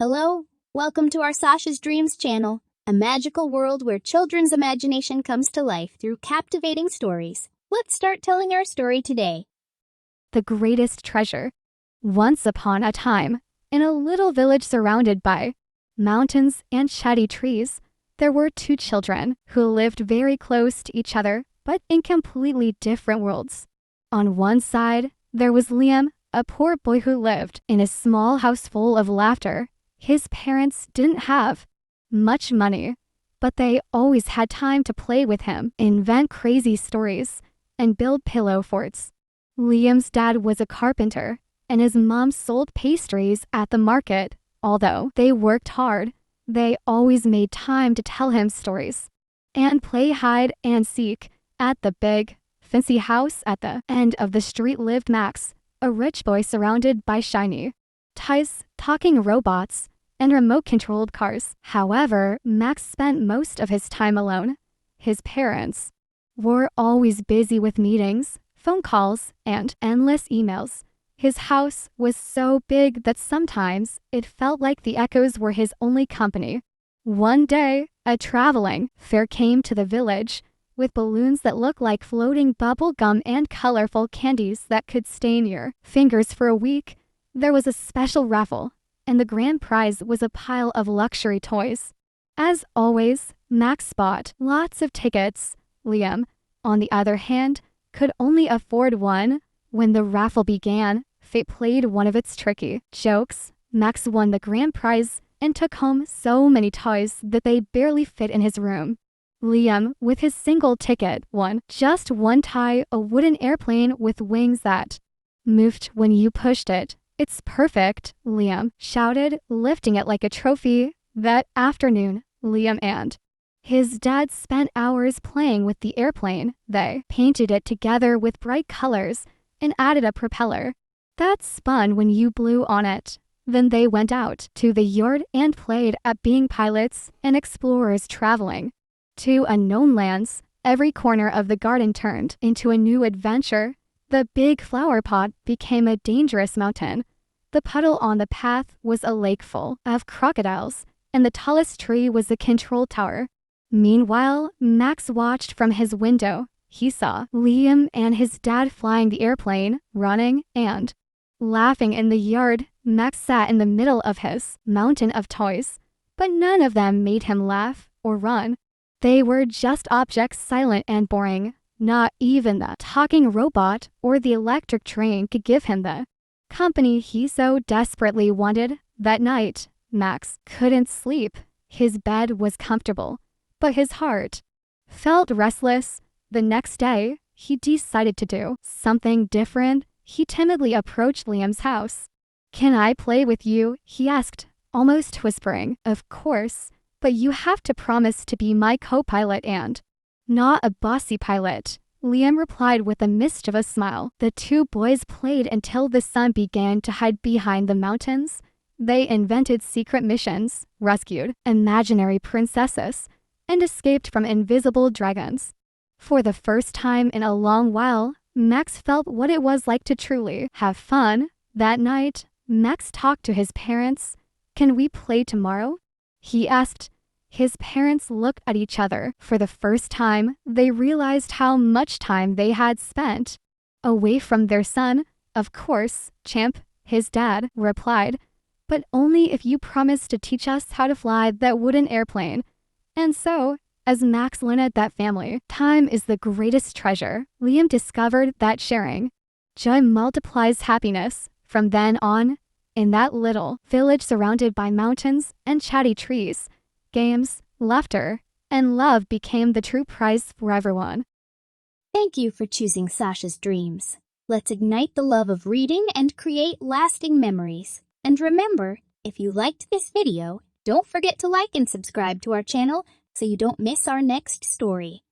Hello, welcome to our Sasha's Dreams channel, a magical world where children's imagination comes to life through captivating stories. Let's start telling our story today. The greatest treasure. Once upon a time, in a little village surrounded by mountains and shady trees, there were two children who lived very close to each other, but in completely different worlds. On one side, there was Liam, a poor boy who lived in a small house full of laughter. His parents didn't have much money, but they always had time to play with him, invent crazy stories, and build pillow forts. Liam's dad was a carpenter, and his mom sold pastries at the market. Although they worked hard, they always made time to tell him stories and play hide and seek. At the big, fancy house at the end of the street lived Max, a rich boy surrounded by shiny toys, talking robots, and remote-controlled cars. However, Max spent most of his time alone. His parents were always busy with meetings, phone calls, and endless emails. His house was so big that sometimes it felt like the echoes were his only company. One day, a traveling fair came to the village with balloons that looked like floating bubble gum and colorful candies that could stain your fingers for a week. There was a special raffle, and the grand prize was a pile of luxury toys. As always, Max bought lots of tickets. Liam, on the other hand, could only afford one. When the raffle began, fate played one of its tricky jokes. Max won the grand prize and took home so many toys that they barely fit in his room. Liam, with his single ticket, won just one toy, a wooden airplane with wings that moved when you pushed it. "It's perfect," Liam shouted, lifting it like a trophy. That afternoon, Liam and his dad spent hours playing with the airplane. They painted it together with bright colors and added a propeller that spun when you blew on it. Then they went out to the yard and played at being pilots and explorers traveling to unknown lands. Every corner of the garden turned into a new adventure. The big flower pot became a dangerous mountain. The puddle on the path was a lake full of crocodiles, and the tallest tree was a control tower. Meanwhile, Max watched from his window. He saw Liam and his dad flying the airplane, running, and laughing in the yard. Max sat in the middle of his mountain of toys, but none of them made him laugh or run. They were just objects, silent and boring. Not even the talking robot or the electric train could give him the company he so desperately wanted. That night, Max couldn't sleep. His bed was comfortable, but his heart felt restless. The next day, he decided to do something different. He timidly approached Liam's house. "Can I play with you?" he asked, almost whispering. "Of course, but you have to promise to be my co-pilot and not a bossy pilot," Liam replied with a mischievous smile. The two boys played until the sun began to hide behind the mountains. They invented secret missions, rescued imaginary princesses, and escaped from invisible dragons. For the first time in a long while, Max felt what it was like to truly have fun. That night, Max talked to his parents. "Can we play tomorrow?" he asked. His parents looked at each other. For the first time, they realized how much time they had spent away from their son. "Of course, champ," his dad replied, "but only if you promise to teach us how to fly that wooden airplane." And so, as Max learned at that family, time is the greatest treasure. Liam discovered that sharing joy multiplies happiness. From then on, in that little village surrounded by mountains and shady trees, games, laughter, and love became the true prize for everyone. Thank you for choosing Sasha's Dreams. Let's ignite the love of reading and create lasting memories. And remember, if you liked this video, don't forget to like and subscribe to our channel so you don't miss our next story.